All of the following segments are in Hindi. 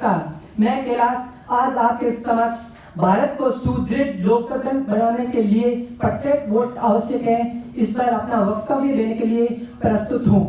नमस्कार, मैं कैलाश आज आपके समक्ष भारत को सुदृढ़ लोकतंत्र बनाने के लिए प्रत्येक वोट आवश्यक है, इस पर अपना वक्तव्य देने के लिए प्रस्तुत हूँ।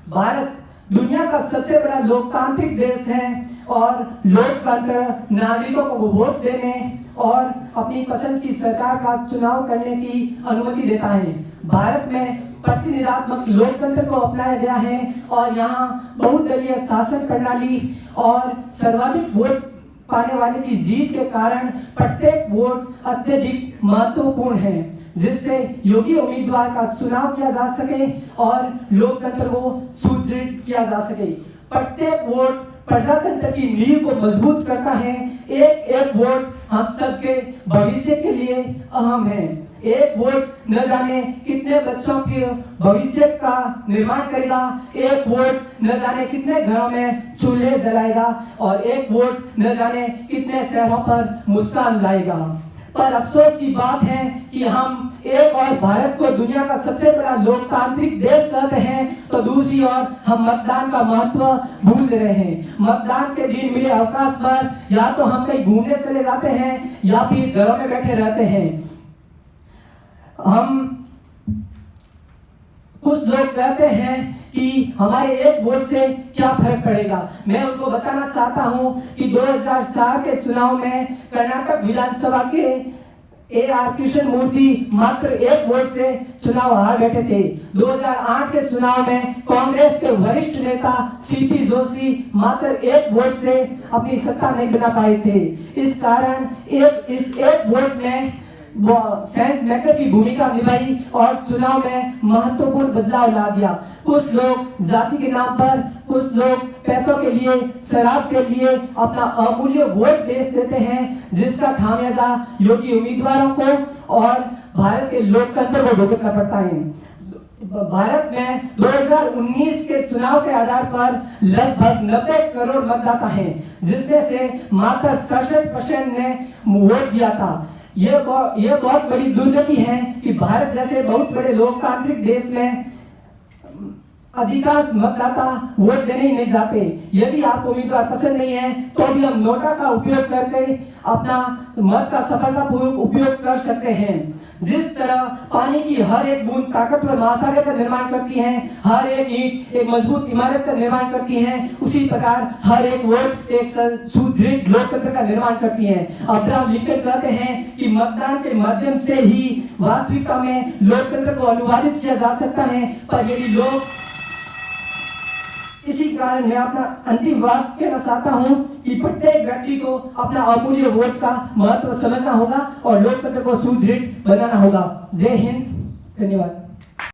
भारत दुनिया का सबसे बड़ा लोकतांत्रिक देश है और लोकतंत्र नागरिकों को वोट देने और अपनी पसंद की सरकार का चुनाव करने की अनुमति देता है। भारत में प्रतिनिधात्मक लोकतंत्र को अपनाया गया है और यहाँ बहुदलीय शासन प्रणाली और सर्वाधिक वोट पाने वाले की जीत के कारण प्रत्येक वोट अत्यधिक महत्वपूर्ण है, जिससे योग्य उम्मीदवार का चुनाव किया जा सके और लोकतंत्र को सुदृढ़ किया जा सके। प्रत्येक वोट प्रजातंत्र की नींव को मजबूत करता है। एक एक वोट हम सबके भविष्य के लिए अहम है। एक वोट न जाने कितने बच्चों के भविष्य का निर्माण करेगा, एक वोट न जाने कितने घरों में चूल्हे जलाएगा और एक वोट न जाने कितने शहरों पर मुस्कान लाएगा। पर अफसोस की बात है कि हम एक और भारत को दुनिया का सबसे बड़ा लोकतांत्रिक देश कहते हैं तो दूसरी ओर हम मतदान का महत्व भूल रहे हैं। मतदान के दिन मिले अवकाश पर या तो हम कहीं घूमने चले जाते हैं या फिर घरों में बैठे रहते हैं। हम कुछ लोग कहते हैं कि हमारे एक वोट से क्या फर्क पड़ेगा। मैं उनको बताना चाहता हूं कि 2004 के चुनाव में कर्नाटक विधानसभा के AR कृष्णमूर्ति मात्र एक वोट से चुनाव हार बैठे थे। 2008 के चुनाव में कांग्रेस के वरिष्ठ नेता CP जोशी मात्र एक वोट से अपनी सत्ता नहीं बना पाए थे। इस कारण इस एक वोट ने सेंस मेकर की भूमिका निभाई और चुनाव में महत्वपूर्ण बदलाव ला दिया। कुछ लोग जाति के नाम पर, कुछ लोग पैसों के लिए, शराब के लिए अपना अमूल्य वोट बेच देते हैं, जिसका खामियाजा योग्य उम्मीदवारों को और भारत के लोकतंत्र को भुगतना पड़ता है। भारत में 2019 के चुनाव के आधार पर लगभग 90 करोड़ मतदाता हैं, जिसमें से मात्र 67% ने वोट दिया था। यह बहुत बड़ी दुर्गति है कि भारत जैसे बहुत बड़े लोकतांत्रिक देश में अधिकांश मतदाता वोट देने ही नहीं जाते। यदि आपको उम्मीदवार पसंद नहीं है तो भी हम नोटा का उपयोग करके अपना मत का सफलतापूर्वक उपयोग कर सकते हैं। जिस तरह पानी की हर एक बूंद ताकतवर महासागर का निर्माण करती है, हर एक ईंट एक मजबूत इमारत का निर्माण करती है, उसी प्रकार हर एक वोट एक सुदृढ़ लोकतंत्र का निर्माण करती है। अब्राहम लिंकन कहते हैं कि मतदान के माध्यम से ही वास्तविकता में लोकतंत्र को अनुवादित किया जा सकता है। पर यदि लोग इसी कारण मैं अपना अंतिम वाक्य कहना चाहता हूं कि प्रत्येक व्यक्ति को अपना अमूल्य वोट का महत्व समझना होगा और लोकतंत्र को सुदृढ़ बनाना होगा। जय हिंद, धन्यवाद।